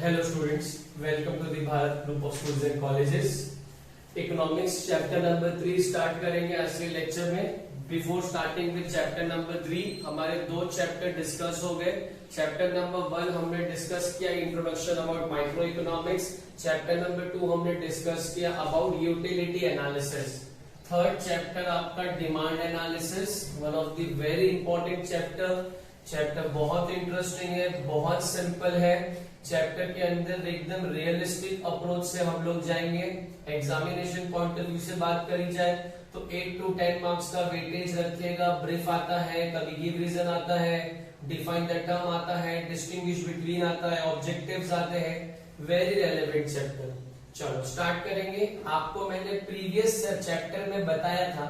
Hello students, welcome to the Bharat Group of Schools and Colleges. Economics chapter number 3 start करेंगे आज के lecture में. Before starting with chapter number 3 हमारे दो chapter discuss हो गए. चैप्टर नंबर 1 हमने डिस्कस किया introduction about micro economics. Chapter number 2 हमने डिस्कस किया about utility analysis. Third chapter आपका demand analysis, one of the very important chapter बहुत इंटरेस्टिंग है, बहुत सिंपल है. चैप्टर के अंदर एकदम रियलिस्टिक अप्रोच से हम लोग जाएंगे. एग्जामिनेशन पॉइंट ऑफ व्यू से बात करी जाए तो 8 to 10 मार्क्स का वेटेज रखेगा. ब्रीफ आता है, कभी गिव रीजन आता है, डिफाइन द टर्म आता है, डिस्टिंग्विश बिटवीन आता है, ऑब्जेक्टिव्स आते हैं. Very relevant chapter. चलो स्टार्ट करेंगे. आपको मैंने प्रीवियस चैप्टर में बताया था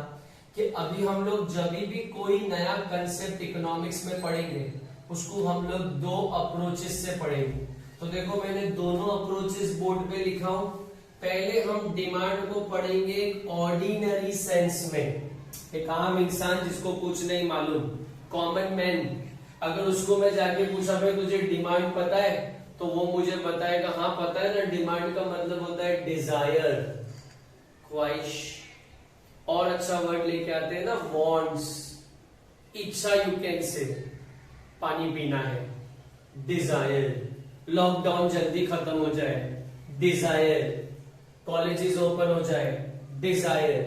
कि अभी हम लोग जब भी कोई नया कंसेप्ट इकोनॉमिक्स में पढ़ेंगे उसको हम लोग दो अप्रोचेस से पढ़ेंगे. तो देखो मैंने दोनों अप्रोचेस बोर्ड पे लिखा हूं. पहले हम डिमांड को पढ़ेंगे ऑर्डिनरी सेंस में. एक आम इंसान जिसको कुछ नहीं मालूम, कॉमन मैन, अगर उसको मैं जाके पूछा भाई तुझे डिमांड पता है, तो वो मुझे बताएगा हाँ पता है ना. डिमांड का मतलब होता है डिजायर, ख्वाहिश. और अच्छा वर्ड लेके आते हैं ना, वांट्स, इच्छा. यू कैन से पानी पीना है, डिजायर. लॉकडाउन जल्दी खत्म हो जाए, डिजायर. कॉलेजेस ओपन हो जाए, डिजायर.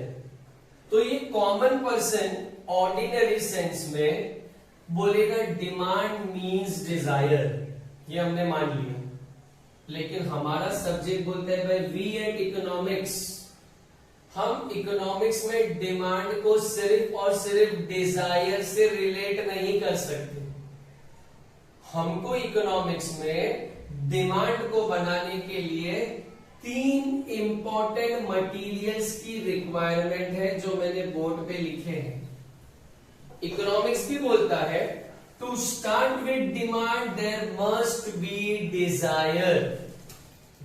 तो ये कॉमन पर्सन ऑर्डिनरी सेंस में बोलेगा डिमांड मींस डिजायर. ये हमने मान लिया. लेकिन हमारा सब्जेक्ट बोलता है भाई वी एट इकोनॉमिक्स, हम इकोनॉमिक्स में डिमांड को सिर्फ और सिर्फ डिजायर से रिलेट नहीं कर सकते. हमको इकोनॉमिक्स में डिमांड को बनाने के लिए 3 इंपॉर्टेंट मटेरियल्स की रिक्वायरमेंट है जो मैंने बोर्ड पे लिखे हैं. इकोनॉमिक्स भी बोलता है to start with demand there must be desire.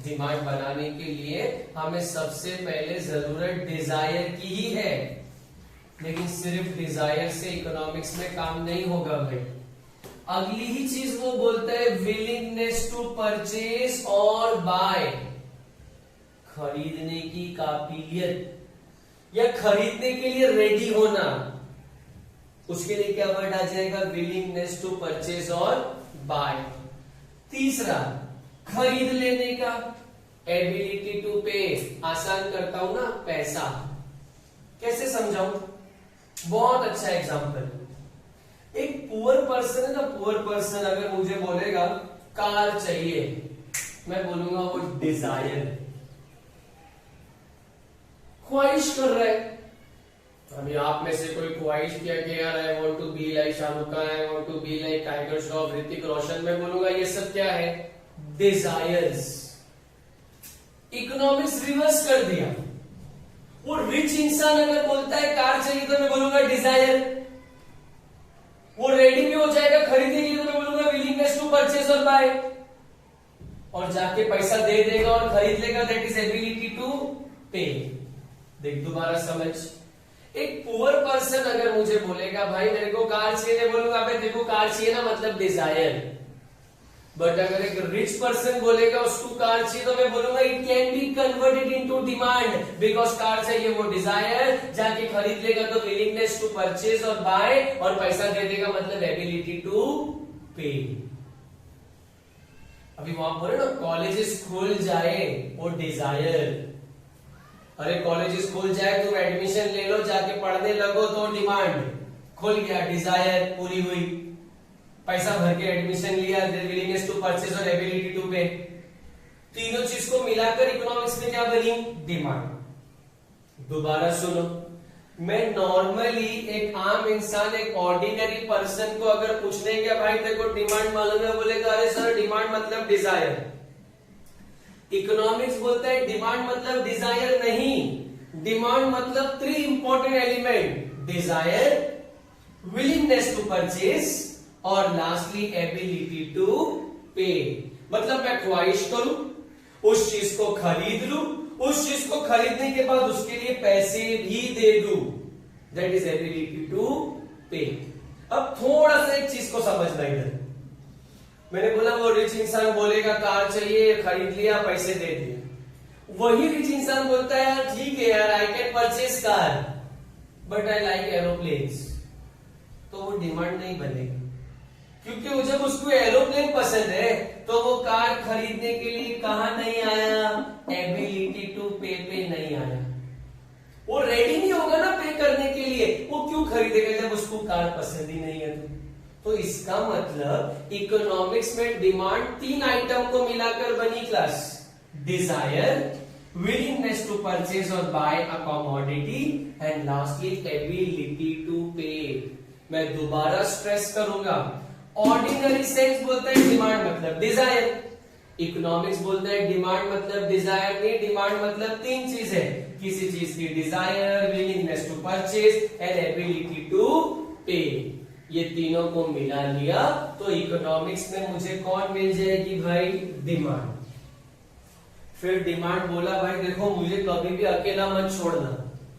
Demand बनाने के लिए हमें सबसे पहले जरूरत डिजायर की ही है. लेकिन सिर्फ डिजायर से इकोनॉमिक्स में काम नहीं होगा भाई. अगली ही चीज वो बोलता है विलिंगनेस टू परचेज और बाय. खरीदने की काबिलियत या खरीदने के लिए रेडी होना. उसके लिए क्या वर्ड आ जाएगा? विलिंगनेस टू परचेज और बाय. तीसरा खरीद लेने का, एबिलिटी टू पे. आसान करता हूं ना, पैसा. कैसे समझाऊं? बहुत अच्छा एग्जांपल. एक पुअर पर्सन है ना, पुअर पर्सन अगर मुझे बोलेगा कार चाहिए, मैं बोलूंगा वो डिजायर, ख्वाहिश कर रहा है. अभी आप में से कोई ख्वाहिश किया कि यार I want to be like Shahrukh Khan, I want to be like Tiger Shroff, Hrithik Roshan. मैं बोलूंगा ये सब क्या है? डिजायर्स. इकोनॉमिक्स रिवर्स कर दिया. वो रिच इंसान अगर बोलता है कार चाहिए तो मैं बोलूंगा डिजायर. वो रेडी भी हो जाएगा खरीदने के लिए तो मैं बोलूंगा विलिंगनेस टू परचेज और बाय. और जाके पैसा दे देगा और खरीद लेगा, दैट इज एबिलिटी टू पे. देख दोबारा समझ. एक पुअर पर्सन अगर मुझे बोलेगा भाई मेरे को कार चाहिए, मैं बोलूंगा भाई देखो कार चाहिए ना मतलब डिजायर. बट अगर एक रिच पर्सन बोलेगा उसको कार चाहिए तो मैं बोलूंगा it can be converted into demand, because car चाहिए वो डिजायर, जाके खरीद लेगा तो विलिंगनेस टू परचेज और बाय, और पैसा दे देगा मतलब एबिलिटी टू पे. अभी वहां बोले ना कॉलेजेस खुल जाए वो डिजायर. अरे कॉलेजेस खुल जाए तुम एडमिशन ले लो, जाके पढ़ने लगो तो डिमांड. खुल गया, डिजायर पूरी हुई, पैसा भर के एडमिशन लिया, विलिंगनेस टू परचेज और एबिलिटी टू पे. तीनों चीज को मिलाकर इकोनॉमिक्स में क्या बनी? डिमांड. दोबारा सुनो. मैं नॉर्मली एक आम इंसान, एक ऑर्डिनरी पर्सन को अगर पूछने क्या भाई देखो डिमांड मालूम है, बोलेगा अरे सर डिमांड मतलब डिजायर. इकोनॉमिक्स बोलता है डिमांड मतलब डिजायर नहीं. डिमांड मतलब 3 important element, desire, willingness to purchase और लास्टली एबिलिटी टू पे. मतलब मैं ख्वाहिश करूं, उस चीज को खरीद लूं, उस चीज को खरीदने के बाद उसके लिए पैसे भी दे दूं, दैट इज एबिलिटी टू पे. अब थोड़ा सा एक चीज को समझना इधर. मैंने बोला वो रिच इंसान बोलेगा कार चाहिए, खरीद लिया, पैसे दे दिए। वही रिच इंसान बोलता है यार ठीक है यार, I can purchase car but I like aeroplanes, तो वो डिमांड नहीं बनेगी, क्योंकि वो जब उसको एरोप्लेन पसंद है तो वो कार खरीदने के लिए कहां नहीं आया, एबिलिटी टू पे नहीं आया। वो रेडी नहीं होगा ना पे करने के लिए, वो क्यों खरीदेगा जब उसको कार पसंद ही नहीं है तो इसका मतलब इकोनॉमिक्स में डिमांड 3 आइटम को मिलाकर बनी class, desire, willingness to purchase और buy a commodity and lastly ability to pay. मैं दोबारा स्ट्रेस करूंगा, ऑर्डिनरी सेंस बोलता है डिमांड मतलब डिजायर, इकोनॉमिक्स बोलता है डिमांड मतलब डिजायर नहीं, डिमांड मतलब 3 चीज है, किसी चीज की desire, willingness to purchase and ability to pay. ये तीनों को मिला लिया तो इकोनॉमिक्स में मुझे कौन मिल जाएगी भाई, डिमांड। फिर डिमांड बोला भाई देखो मुझे कभी भी अकेला मत छोड़ना।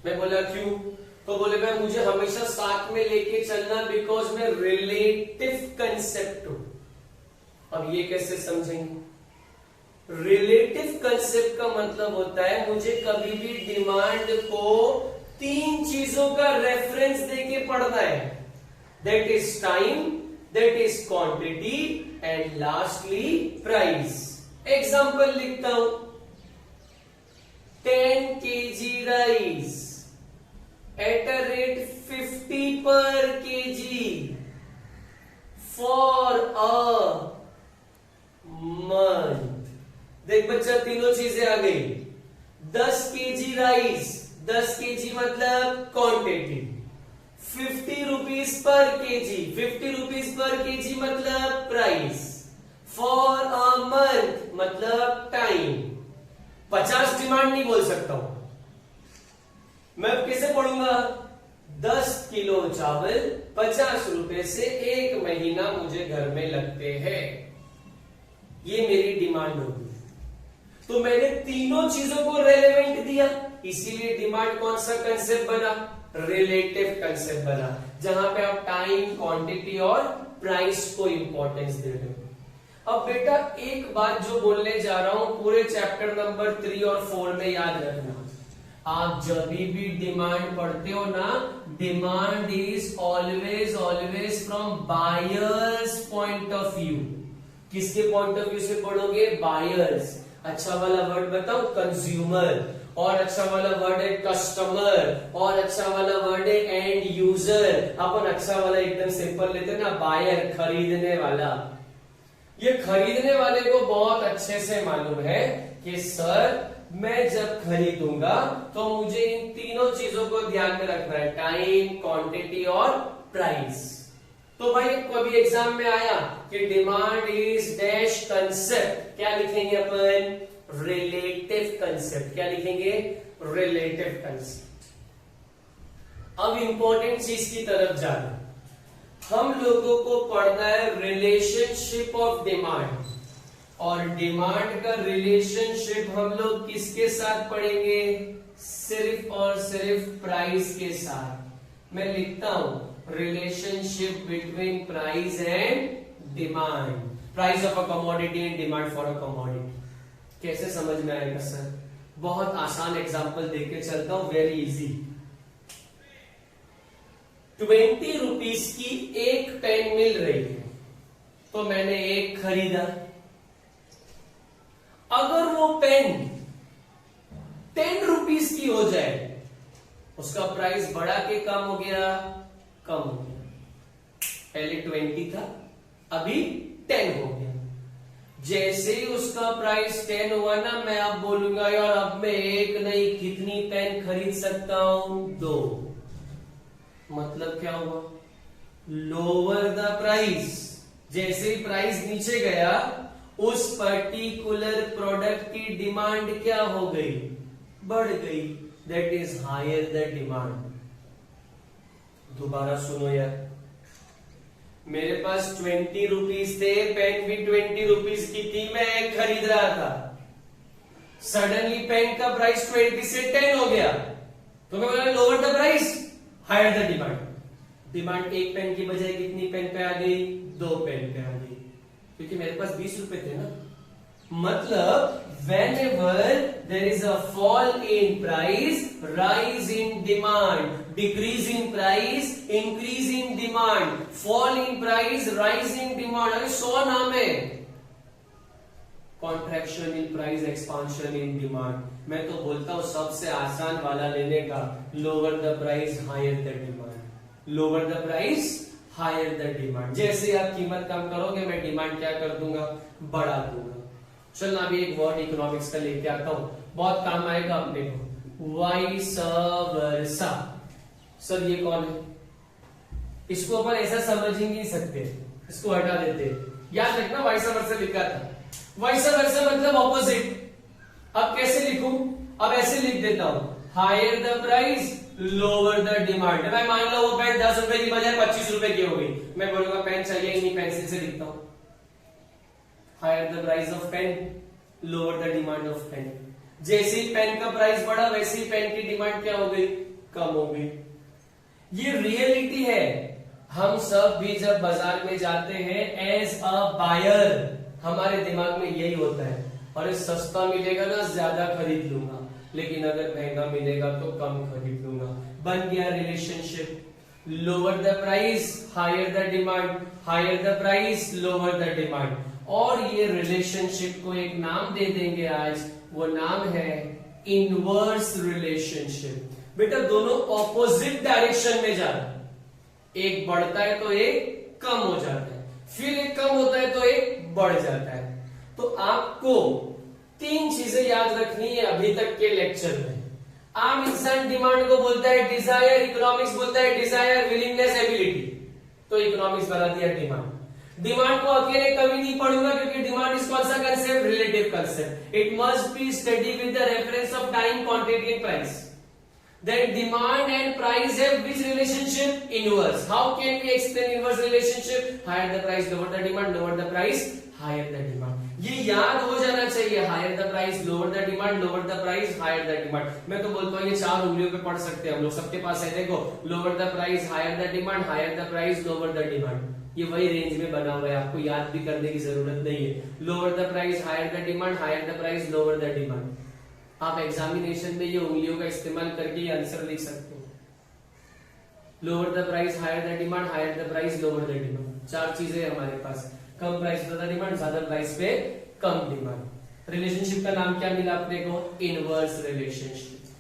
मैं बोला क्यों, तो बोले भाई मुझे हमेशा साथ में लेके चलना, बिकॉज मैं रिलेटिव कंसेप्ट हूं। अब ये कैसे समझेंगे, रिलेटिव कंसेप्ट का मतलब होता है मुझे कभी भी डिमांड को 3 चीजों का रेफरेंस देके पढ़ना है, that is time, that is quantity and lastly price। Example लिखता हूं, 10 kg rice at a rate 50 per kg for a month। देख बच्चा तीनों चीजें आ गई, 10 kg राइस, 10 kg मतलब quantity, 50 rupees per KG, 50 rupees per KG मतलब प्राइस, फॉर अ मंथ मतलब टाइम। 50 डिमांड नहीं बोल सकता हूं मैं, कैसे पढ़ूंगा, 10 किलो चावल 50 रुपए से 1 महीना मुझे घर में लगते हैं, ये मेरी डिमांड होगी। तो मैंने तीनों चीजों को रेलेवेंट दिया, इसीलिए डिमांड कौन सा कंसेप्ट बना, रिलेटिव कंसेप्ट बना, जहां पे आप टाइम, क्वांटिटी और प्राइस को इंपॉर्टेंस दे रहे हो। अब बेटा एक बात जो बोलने जा रहा हूं पूरे चैप्टर नंबर 3 और 4 में याद रखना, आप जब भी डिमांड पढ़ते हो ना, demand is always always from buyers point of view. किसके पॉइंट ऑफ व्यू से पढ़ोगे, बायर्स। अच्छा वाला वर्ड बताओ, कंज्यूमर, और अच्छा वाला वर्ड है कस्टमर, और अच्छा वाला वर्ड है एंड यूजर। अपन अच्छा वाला एकदम सिंपल लेते हैं ना, बायर, खरीदने वाला। ये खरीदने वाले को बहुत अच्छे से मालूम है कि सर मैं जब खरीदूंगा तो मुझे इन तीनों चीजों को ध्यान में रखना है, टाइम, क्वांटिटी और प्राइस। तो भाई कभी एग्जाम में आया कि डिमांड इज डैश कंसेप्ट, क्या लिखेंगे अपन, रिलेटिव कंसेप्ट। क्या लिखेंगे, रिलेटिव कंसेप्ट। अब इंपॉर्टेंट चीज की तरफ जाना, हम लोगों को पढ़ना है रिलेशनशिप ऑफ डिमांड, और डिमांड का रिलेशनशिप हम लोग किसके साथ पढ़ेंगे, सिर्फ और सिर्फ प्राइस के साथ। मैं लिखता हूं relationship between price and demand, price of a commodity and demand for a commodity. कैसे समझ में आएगा सर, बहुत आसान एग्जांपल देके चलता हूं, वेरी इजी। 20 रुपीज की एक पेन मिल रही है, तो मैंने एक खरीदा। अगर वो पेन 10 रुपीज की हो जाए, उसका प्राइस बढ़ा के कम हो गया, कम हो गया। पहले 20 था, अभी 10 हो गया। जैसे ही उसका प्राइस 10 हुआ ना, मैं अब बोलूंगा यार अब मैं एक नहीं कितनी पेन खरीद सकता हूं, 2। मतलब क्या हुआ, लोअर द प्राइस। जैसे ही प्राइस नीचे गया, उस पर्टिकुलर प्रोडक्ट की डिमांड क्या हो गई, बढ़ गई, that is higher the demand. दोबारा सुनो यार, मेरे पास 20 रुपीज थे, पेन भी 20 रुपीज की थी, मैं एक खरीद रहा था। सडनली पेन का प्राइस 20 से 10 हो गया, तो मैं बोला lower the price, higher the demand. Demand एक पेन की बजाय कितनी पेन पे आ गई, 2 पेन पे आ गई। क्योंकि मेरे पास 20 रुपए थे ना। मतलब whenever there is a fall in price, rise in demand, decrease in price, increase in demand, fall in price, rise in demand। अरे 100 नाम है। Contraction in price, expansion in demand. मैं तो बोलता हूं सबसे आसान वाला लेने का, lower the price higher the demand, lower the price higher the demand. जैसे आप कीमत कम करोगे मैं डिमांड क्या कर दूंगा, बढ़ा दूंगा। चलना अभी एक वर्ड इकोनॉमिक्स का लेके आता हूं, बहुत काम आएगा अपने को, वाइस वर्सा। सर ये कौन है, इसको अपन ऐसा समझ ही नहीं सकते, इसको हटा देते। याद रखना वाइस वर्सा लिखा था, वाइस वर्सा मतलब ऑपोजिट। अब कैसे लिखूं, अब ऐसे लिख देता हूं, higher the price lower the demand. मैं मान लो वो पेन 10 रुपए की बजाय 25 रुपए की हो गई, मैं बोलूंगा पेन चाहिए ही नहीं, पेंसिल से लिखता हूं। Higher the price of pen lower the demand of pen. जैसे ही पेन का प्राइस बढ़ा वैसे ही पेन की डिमांड क्या हो गई, कम हो गई। ये रियलिटी है। हम सब भी जब बाजार में जाते हैं एज अ बायर, हमारे दिमाग में यही होता है, अरे सस्ता मिलेगा ना ज्यादा खरीद लूंगा, लेकिन अगर महंगा मिलेगा तो कम खरीद लूंगा। बन गया relationship, lower the price higher the demand, higher the price lower the demand. और ये रिलेशनशिप को एक नाम दे देंगे आज, वो नाम है इनवर्स रिलेशनशिप। बेटा दोनों ऑपोजिट डायरेक्शन में जा रहा है, एक बढ़ता है तो एक कम हो जाता है, फिर एक कम होता है तो एक बढ़ जाता है। तो आपको 3 चीजें याद रखनी है अभी तक के लेक्चर में। आम इंसान डिमांड को बोलता है डिजायर, इकोनॉमिक्स बोलता है डिजायर, विलिंगनेस, एबिलिटी। तो इकोनॉमिक्स बना दिया डिमांड। डिमांड को अकेले कभी नहीं पढ़ूंगा क्योंकि डिमांड इज कौन सा concept, relative concept. It must be study with the reference of time, quantity and price. Then demand and price have which relationship? Inverse. How can we explain inverse relationship? Higher the price, lower the demand, lower the price, higher the demand. ये याद हो जाना चाहिए, higher the price, lower the demand, lower the price, higher the demand। मैं तो बोलता हूँ ये 4 उंगलियों पे पढ़ सकते हैं हम लोग, सबके पास है। देखो, lower the price, higher the demand, higher the price, lower the demand। ये वही रेंज में बना हुआ है, आपको याद भी करने की जरूरत नहीं है। lower the price, higher the demand, higher the price, lower the demand। आप एग्जामिनेशन में ये उंगलियों का इस्तेमाल करके ये आंसर लिख सकते हो। Lower the price higher the demand, higher the price lower the demand. 4 चीजें हमारे पास, कम प्राइस पे ज्यादा डिमांड, ज्यादा प्राइस पे कम डिमांड। रिलेशनशिप का नाम क्या मिला अपने को, इनवर्स रिलेशनशिप।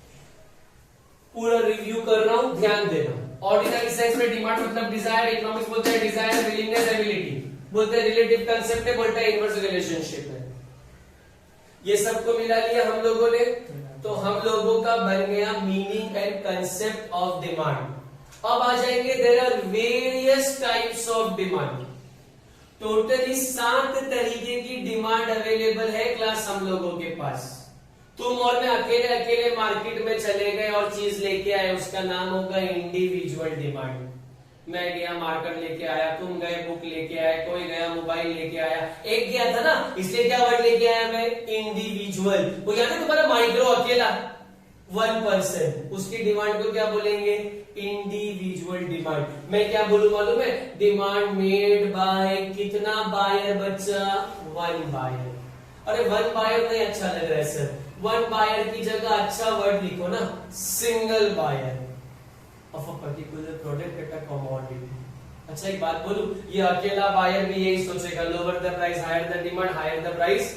पूरा रिव्यू कर रहा हूं, ध्यान देना। ऑर्डिनरी सेंस में डिमांड मतलब डिजायर, इकोनॉमिक्स बोलते हैं डिजायर, विलिंगनेस, एबिलिटी बोलते हैं रिलेटिव कंसेप्ट है, बोलता है इनवर्स रिलेशनशिप है। ये सबको मिला लिया हम लोगों ने, तो हम लोगों का बन गया meaning and concept of demand. अब आ जाएंगे, there are various types of demand. Totally 7 तरीके की डिमांड अवेलेबल है क्लास हम लोगों के पास। तुम और मैं अकेले अकेले मार्केट में चले गए और चीज लेके आए, उसका नाम होगा इंडिविजुअल डिमांड। मैं गया मार्कर लेके आया, तुम गए बुक लेके आए, कोई गया मोबाइल लेके आया, एक गया था ना, इसलिए क्या वर्ड लेके आया मैं, इंडिविजुअल। वो याद है तुम्हारा माइक्रो, अकेला 1%, उसकी डिमांड को क्या बोलेंगे, इंडिविजुअल डिमांड। मैं क्या बोलूं मालूम है, डिमांड मेड बाय कितना बायर बच्चा, 1 बायर। अरे 1 बायर नहीं अच्छा लग रहा है सर, 1 बायर की जगह अच्छा वर्ड लिखो ना, single buyer of a particular product at a commodity। अच्छा एक बात बोलूं, ये अकेला बायर भी यही सोचेगा, lower the price higher the demand, higher the price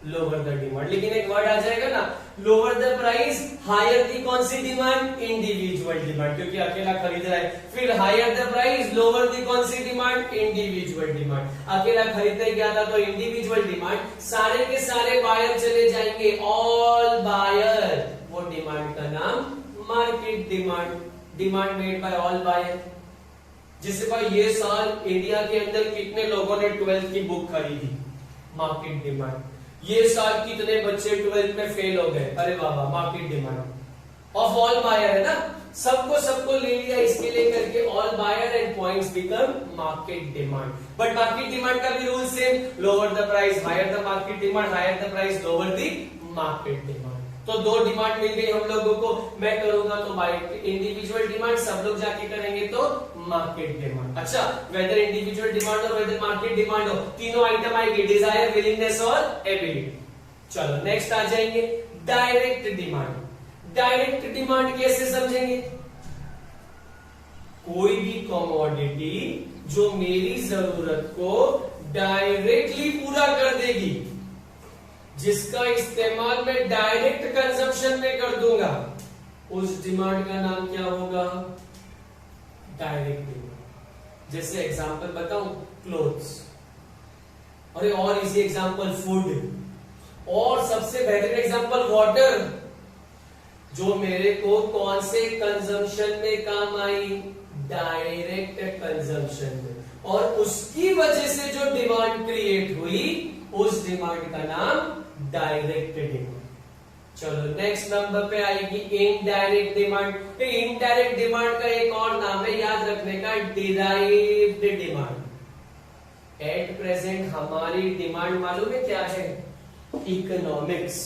lower the demand. लेकिन एक वर्ड आ जाएगा ना, lower the price higher the कौन सी डिमांड, इंडिविजुअल डिमांड, क्योंकि अकेला खरीद रहा है। फिर higher the price, lower the कौन सी डिमांड, इंडिविजुअल डिमांड। अकेला खरीदने गया था तो इंडिविजुअल डिमांड, सारे के सारे बायर चले जाएंगे, ऑल बायर, वो डिमांड का नाम market demand, demand made by all buyer. जैसे भाई ये साल इंडिया के अंदर कितने लोगों ने 12th की बुक खरीदी, मार्केट डिमांड। ये साल कितने बच्चे 12th में फेल हो गए, अरे बाबा, market demand of all buyer है ना, सबको ले लिया इसके लिए करके, all buyer and points become market demand. But market demand का भी rule same, lower the price higher the market demand, higher the price lower the market demand. तो 2 डिमांड मिल गई हम लोगों को, मैं करूंगा तो बाय इंडिविजुअल डिमांड, सब लोग जाके करेंगे तो मार्केट डिमांड। अच्छा, वेदर इंडिविजुअल डिमांड और वेदर मार्केट डिमांड हो, तीनों आइटम आएगी, डिजायर, विलिंगनेस और एबिलिटी। चलो नेक्स्ट आ जाएंगे डायरेक्ट डिमांड। डायरेक्ट डिमांड कैसे समझेंगे? कोई भी कमोडिटी जो मेरी जरूरत को डायरेक्टली पूरा कर देगी, जिसका इस्तेमाल मैं डायरेक्ट कंजप्शन में कर दूंगा, उस डिमांड का नाम क्या होगा? Direct demand. जैसे एग्जांपल बताऊं, क्लोथ्स, और इजी एग्जांपल फूड, और सबसे बेहतरीन एग्जांपल वाटर, जो मेरे को कौन से कंजम्पशन में काम आई? डायरेक्ट कंजम्पशन में, और उसकी वजह से जो डिमांड क्रिएट हुई, उस डिमांड का नाम डायरेक्ट डिमांड। चलो नेक्स्ट नंबर पे आएगी इनडायरेक्ट डिमांड। इनडायरेक्ट डिमांड का एक और नाम है, याद रखने का, डिराइव्ड डिमांड। एट प्रेजेंट हमारी डिमांड मालूम है क्या है? इकोनॉमिक्स।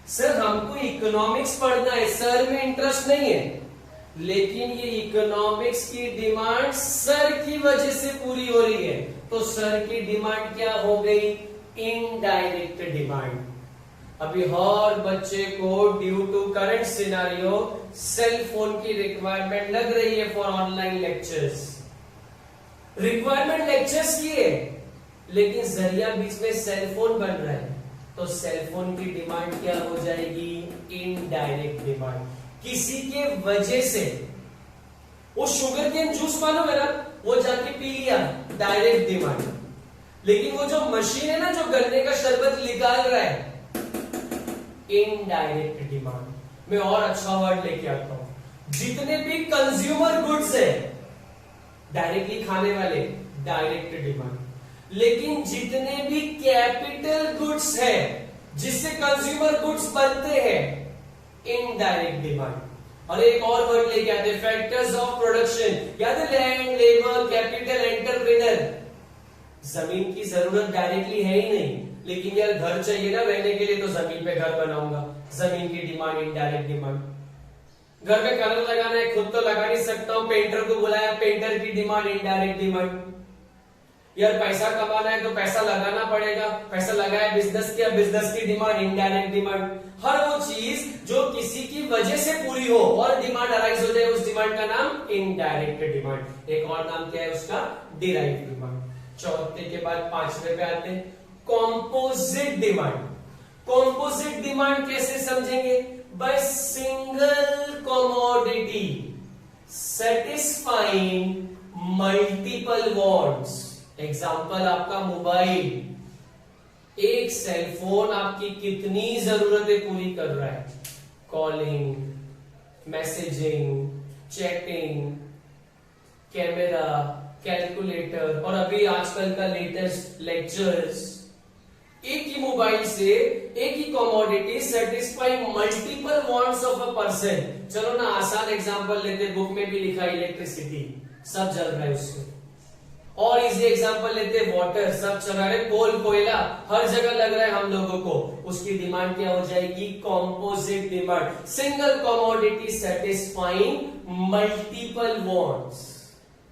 सर हमको इकोनॉमिक्स पढ़ना है, सर में इंटरेस्ट नहीं है, लेकिन ये इकोनॉमिक्स की डिमांड सर की वजह से पूरी हो रही है, तो सर की डिमांड क्या हो गई? Indirect demand. अभी हर बच्चे को due to current scenario cell phone की रिक्वायरमेंट लग रही है for online lectures. Requirement lectures की है, लेकिन जरिया बीच में सेल फोन बन रहा है, तो सेल फोन की डिमांड क्या हो जाएगी? Indirect demand. किसी के वजह से, वो शुगर केन जूस मालूम है ना, वो जाके पी लिया, डायरेक्ट डिमांड। लेकिन वो जो मशीन है ना, जो गन्ने का शरबत निकाल रहा है, इनडायरेक्ट डिमांड। मैं और अच्छा वर्ड लेके आता हूं, जितने भी कंज्यूमर गुड्स है, डायरेक्टली खाने वाले, डायरेक्ट डिमांड। लेकिन जितने भी कैपिटल गुड्स है, जिससे कंज्यूमर गुड्स बनते हैं, इनडायरेक्ट डिमांड। और एक और वर्ड लेके आते हैं, फैक्टर्स ऑफ प्रोडक्शन। याद है, लैंड, लेबर, कैपिटल, एंटरप्रेन्योर। जमीन की जरूरत डायरेक्टली है ही नहीं, लेकिन यार घर चाहिए ना रहने के लिए, तो जमीन पे घर बनाऊंगा, जमीन की डिमांड इनडायरेक्ट डिमांड। घर में कलर लगाना है, खुद तो लगा नहीं सकता हूं, पेंटर को बुलाया, पेंटर की डिमांड इनडायरेक्ट डिमांड। यार पैसा कमाना है तो पैसा लगाना पड़ेगा, पैसा लगाया, बिजनेस किया, बिजनेस की डिमांड इनडायरेक्ट डिमांड। हर वो चीज जो किसी की वजह से पूरी हो और डिमांड अराइज हो जाए, उस डिमांड का नाम इनडायरेक्ट डिमांड। एक और नाम क्या है उसका? Derived demand. चौथे के बाद पांचवे पे आते हैं कॉम्पोजिट डिमांड। कॉम्पोजिट डिमांड कैसे समझेंगे? By single commodity satisfying multiple wants. Example आपका मोबाइल, एक सेल फोन आपकी कितनी जरूरतें पूरी कर रहा है? Calling, messaging, chatting, camera, calculator, और अभी आजकल का लेटेस्ट लेक्चर्स। एक ही मोबाइल से एक ही commodity satisfying multiple wants of a person. चलो ना आसान एग्जांपल लेते, बुक में भी लिखा इलेक्ट्रिसिटी, सब जल रहा है उससे। और इजी एग्जांपल लेते, वाटर, सब चल रहा है, कोल, कोयला हर जगह लग रहा है हम लोगों को। उसकी डिमांड क्या हो जाएगी? Composite demand. Single commodity satisfying multiple wants,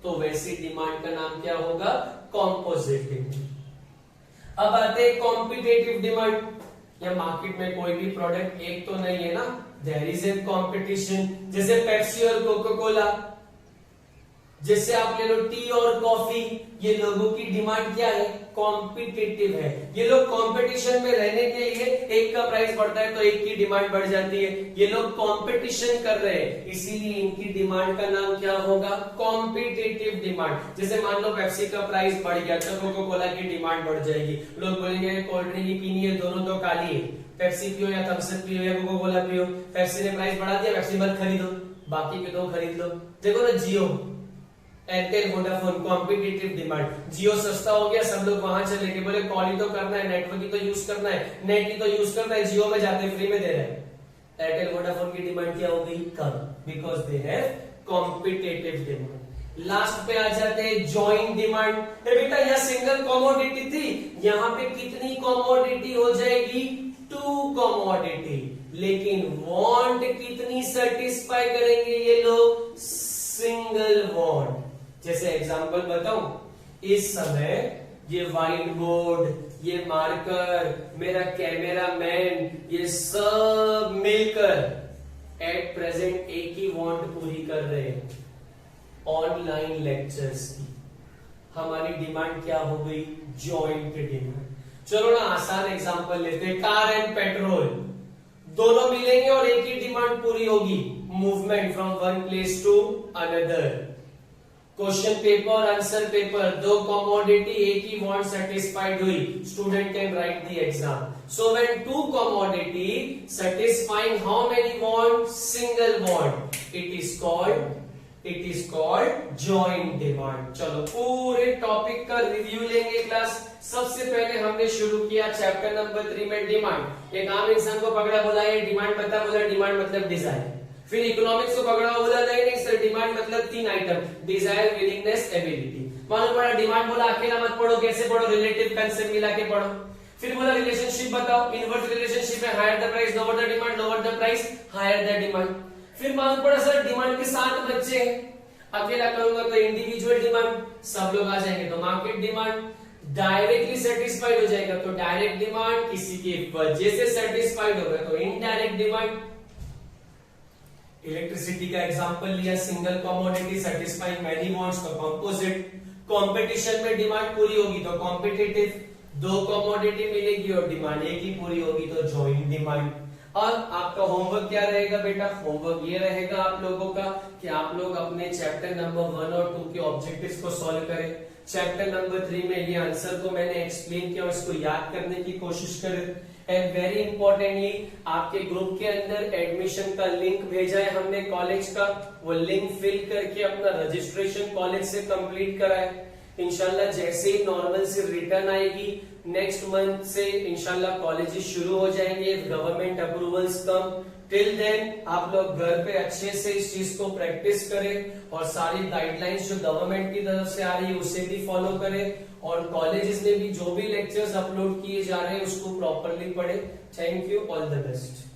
तो वैसी डिमांड का नाम क्या होगा? Composite demand. अब आते हैं कॉम्पिटिटिव डिमांड। या मार्केट में कोई भी प्रोडक्ट एक तो नहीं है ना, देयर इज ए कॉम्पिटिशन। जैसे पेप्सी और कोका कोला, जैसे आप ले लो टी और कॉफी, ये लोगों की डिमांड क्या है? कॉम्पिटिटिव है। ये लोग कंपटीशन में रहने के लिए एक का प्राइस बढ़ता है तो एक की डिमांड बढ़ जाती है। ये लोग कंपटीशन कर रहे हैं, इसीलिए इनकी डिमांड का नाम क्या होगा? Competitive demand. जैसे मान लो पेप्सी का प्राइस बढ़ गया तो कोका कोला की डिमांड बढ़ जाएगी। लोग बोलेंगे कोल्ड ड्रिंक ही पीनी है, दोनों तो काली है, पेप्सी पियो या थम्स अप पियो या कोका कोला पियो। पेप्सी ने प्राइस बढ़ा दिया, पेप्सी मत खरीदो, बाकी के दो खरीद लो। देखो ना जियो, एयरटेल, वोडाफोन, कॉम्पिटिटिव डिमांड। जियो सस्ता हो गया, सब लोग वहां चले गए, बोले कॉल ही तो करना है, नेटवर्क ही तो यूज करना है, नेट ही तो यूज करना है, जियो में जाते फ्री में दे रहे हैं। एयरटेल, वोडाफोन की डिमांड क्या हो गई? कम, because they have competitive demand. Last पे आ जाते हैं जॉइंट डिमांड। बेटा यह सिंगल कमोडिटी थी, यहाँ पे कितनी कमोडिटी हो जाएगी? 2 कमोडिटी, लेकिन वांट कितनी सेटिस्फाई करेंगे ये लोग? Single bond. जैसे एग्जांपल बताऊं, इस समय ये व्हाइट बोर्ड, ये मार्कर, मेरा कैमरा मैन, ये सब मिलकर एट प्रेजेंट एक ही वांट पूरी कर रहे हैं, ऑनलाइन लेक्चर्स की। हमारी डिमांड क्या हो गई? Joint demand. चलो ना आसान एग्जांपल लेते हैं, कार एंड पेट्रोल दोनों मिलेंगे और एक ही डिमांड पूरी होगी, movement from one place to another. Question paper, answer paper, दो कमोडिटी एक ही वांट सेटिस्फाइड हुई, student can write the exam. So when two commodity satisfying how many want? Single want. It is called joint demand. चलो पूरे topic का review लेंगे class. सबसे पहले हमने शुरू किया चैप्टर नंबर 3 में डिमांड। एक आम इंसान को पकड़ा, बोला ये डिमांड बता, बोला डिमांड मतलब डिजायर। फिर इकोनॉमिक्स को पकड़ा, बोला नहीं सर डिमांड मतलब 3 आइटम, डिजायर, विलिंगनेस, एबिलिटी। मालूम पड़ा डिमांड, बोला अकेला मत पढ़ो, कैसे पढ़ो? रिलेटिव कंसेप्ट मिला के पढ़ो। फिर बोला रिलेशनशिप बताओ, इनवर्स रिलेशनशिप है, higher the price lower the demand, lower the price higher the demand. फिर मालूम पड़ा सर डिमांड के 7 बच्चे हैं, अकेला करूंगा तो इंडिविजुअल डिमांड, सब लोग आ जाएंगे तो मार्केट डिमांड, डायरेक्टली सेटिस्फाइड हो जाएगा तो डायरेक्ट डिमांड, किसी की वजह से सेटिस्फाइड होगा तो इनडायरेक्ट डिमांड। इलेक्ट्रिसिटी का एग्जांपल लिया, single commodity satisfying many wants तो कंपोजिट। कंपटीशन में डिमांड पूरी होगी तो कॉम्पिटिटिव, दो कमोडिटी मिलेगी और डिमांड एक ही पूरी होगी तो जॉइंट डिमांड। और आपका होमवर्क क्या रहेगा बेटा? होमवर्क ये रहेगा आप लोगों का कि आप लोग अपने चैप्टर नंबर 1 और 2 के ऑब्जेक्टिव्स को सॉल्व करें। चैप्टर नंबर 3 में ये आंसर को मैंने एक्सप्लेन किया और इसको याद करने की कोशिश करें। एंड वेरी इंपॉर्टेंटली आपके ग्रुप के अंदर एडमिशन का लिंक भेजा है हमने कॉलेज का, वो लिंक फिल करके अपना रजिस्ट्रेशन कॉलेज से कंप्लीट कराए। इंशाल्लाह जैसे ही नॉर्मल से रिटर्न आएगी नेक्स्ट मंथ से इंशाल्लाह कॉलेजेस शुरू हो जाएंगे, गवर्नमेंट अप्रूवल्स कम। टिल देन आप लोग घर पे अच्छे से इस चीज को प्रैक्टिस करें और सारी गाइडलाइंस जो गवर्नमेंट की तरफ से आ रही है उसे भी फॉलो करें और कॉलेजेस में भी जो भी लेक्चर्स अपलोड किए जा रहे हैं उसको प्रॉपरली पढ़ें। Thank you, all the best.